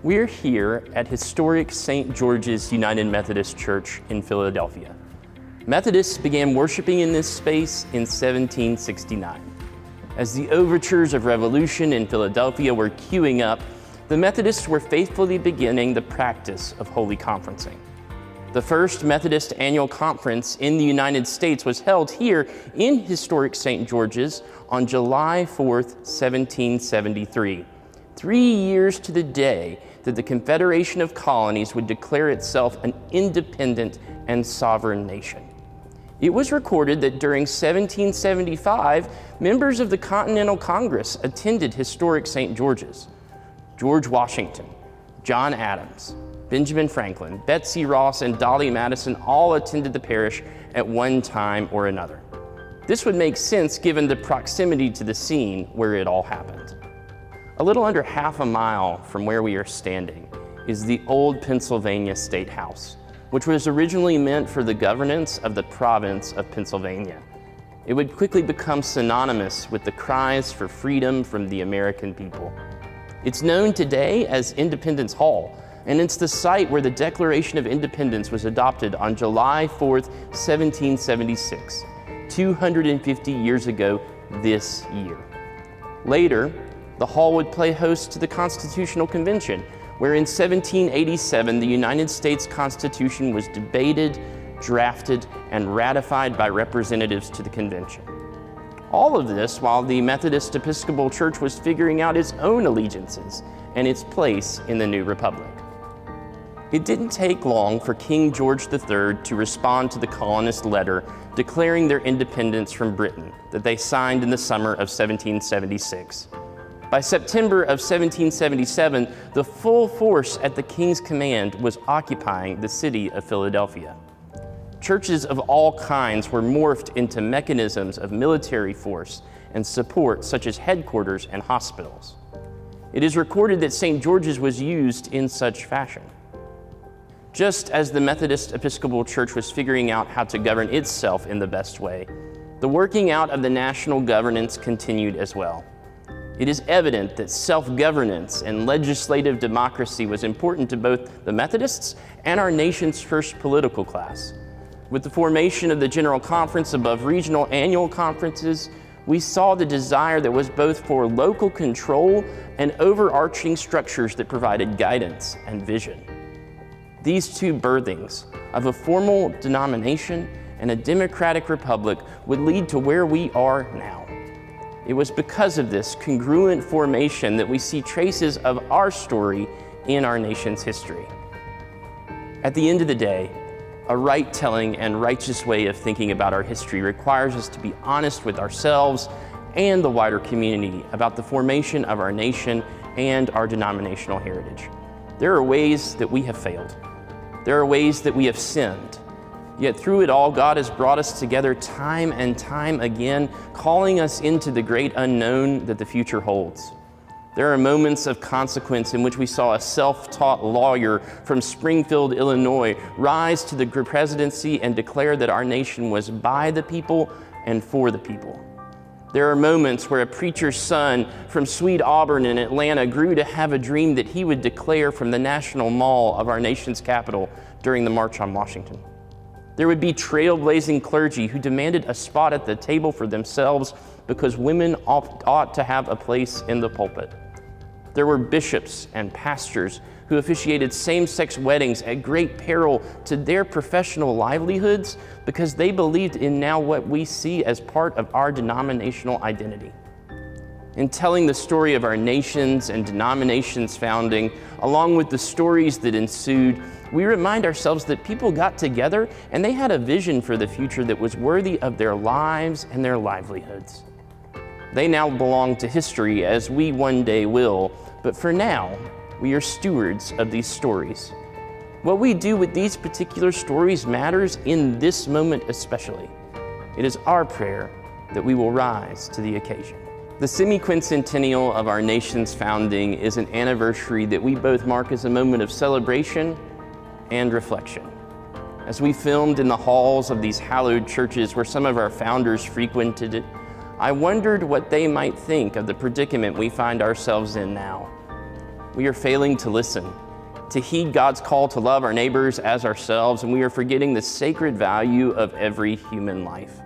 We're here at historic St. George's United Methodist Church in Philadelphia. Methodists began worshiping in this space in 1769. As the overtures of revolution in Philadelphia were queuing up, the Methodists were faithfully beginning the practice of holy conferencing. The first Methodist annual conference in the United States was held here in historic St. George's on July 4th, 1773, 3 years to the day that the Confederation of Colonies would declare itself an independent and sovereign nation. It was recorded that during 1775, members of the Continental Congress attended historic St. George's. George Washington, John Adams, Benjamin Franklin, Betsy Ross, and Dolly Madison all attended the parish at one time or another. This would make sense given the proximity to the scene where it all happened. A little under half a mile from where we are standing is the old Pennsylvania State House, which was originally meant for the governance of the province of Pennsylvania. It would quickly become synonymous with the cries for freedom from the American people. It's known today as Independence Hall, and it's the site where the Declaration of Independence was adopted on July 4th, 1776, 250 years ago this year. Later, the hall would play host to the Constitutional Convention, where in 1787 the United States Constitution was debated, drafted, and ratified by representatives to the convention. All of this while the Methodist Episcopal Church was figuring out its own allegiances and its place in the new republic. It didn't take long for King George III to respond to the colonist letter declaring their independence from Britain that they signed in the summer of 1776. By September of 1777, the full force at the king's command was occupying the city of Philadelphia. Churches of all kinds were morphed into mechanisms of military force and support, such as headquarters and hospitals. It is recorded that St. George's was used in such fashion. Just as the Methodist Episcopal Church was figuring out how to govern itself in the best way, the working out of the national governance continued as well. It is evident that self-governance and legislative democracy was important to both the Methodists and our nation's first political class. With the formation of the General Conference above regional annual conferences, we saw the desire that was both for local control and overarching structures that provided guidance and vision. These two birthings of a formal denomination and a democratic republic would lead to where we are now. It was because of this congruent formation that we see traces of our story in our nation's history. At the end of the day, a right-telling and righteous way of thinking about our history requires us to be honest with ourselves and the wider community about the formation of our nation and our denominational heritage. There are ways that we have failed. There are ways that we have sinned. Yet through it all, God has brought us together time and time again, calling us into the great unknown that the future holds. There are moments of consequence in which we saw a self-taught lawyer from Springfield, Illinois, rise to the presidency and declare that our nation was by the people and for the people. There are moments where a preacher's son from Sweet Auburn in Atlanta grew to have a dream that he would declare from the National Mall of our nation's capital during the March on Washington. There would be trailblazing clergy who demanded a spot at the table for themselves because women ought to have a place in the pulpit. There were bishops and pastors who officiated same-sex weddings at great peril to their professional livelihoods because they believed in now what we see as part of our denominational identity. In telling the story of our nations and denominations founding, along with the stories that ensued, we remind ourselves that people got together and they had a vision for the future that was worthy of their lives and their livelihoods. They now belong to history, as we one day will, but for now, we are stewards of these stories. What we do with these particular stories matters in this moment especially. It is our prayer that we will rise to the occasion. The semiquincentennial of our nation's founding is an anniversary that we both mark as a moment of celebration and reflection. As we filmed in the halls of these hallowed churches where some of our founders frequented it, I wondered what they might think of the predicament we find ourselves in now. We are failing to listen, to heed God's call to love our neighbors as ourselves, and we are forgetting the sacred value of every human life.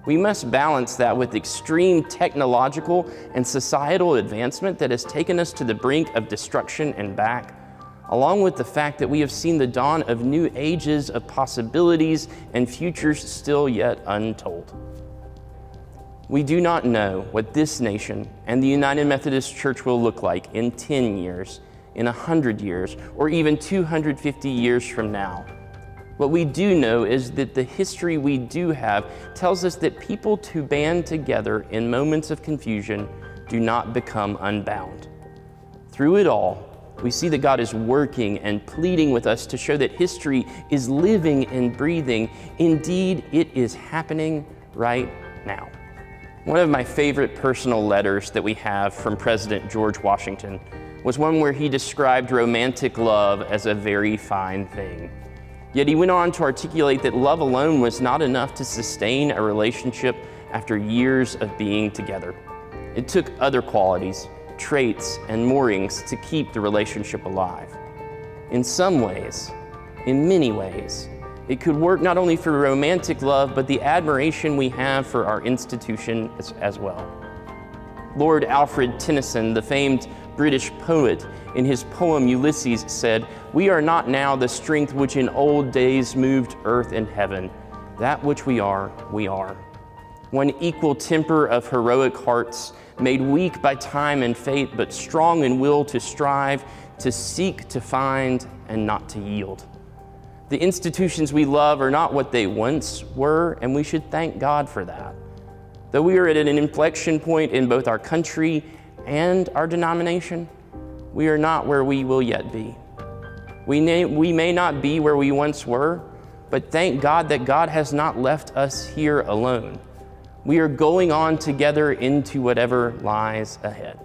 We must balance that with extreme technological and societal advancement that has taken us to the brink of destruction and back, along with the fact that we have seen the dawn of new ages of possibilities and futures still yet untold. We do not know what this nation and the United Methodist Church will look like in 10 years, in 100 years, or even 250 years from now. What we do know is that the history we do have tells us that people who band together in moments of confusion do not become unbound. Through it all, we see that God is working and pleading with us to show that history is living and breathing. Indeed, it is happening right now. One of my favorite personal letters that we have from President George Washington was one where he described romantic love as a very fine thing. Yet he went on to articulate that love alone was not enough to sustain a relationship after years of being together. It took other qualities, traits, and moorings to keep the relationship alive. In some ways, in many ways, it could work not only for romantic love, but the admiration we have for our institution as well. Lord Alfred Tennyson, the famed British poet, in his poem Ulysses said, "We are not now the strength which in old days moved earth and heaven. That which we are, we are. One equal temper of heroic hearts, made weak by time and fate, but strong in will to strive, to seek, to find, and not to yield." The institutions we love are not what they once were, and we should thank God for that. Though we are at an inflection point in both our country and our denomination, we are not where we will yet be. We may not be where we once were, but thank God that God has not left us here alone. We are going on together into whatever lies ahead.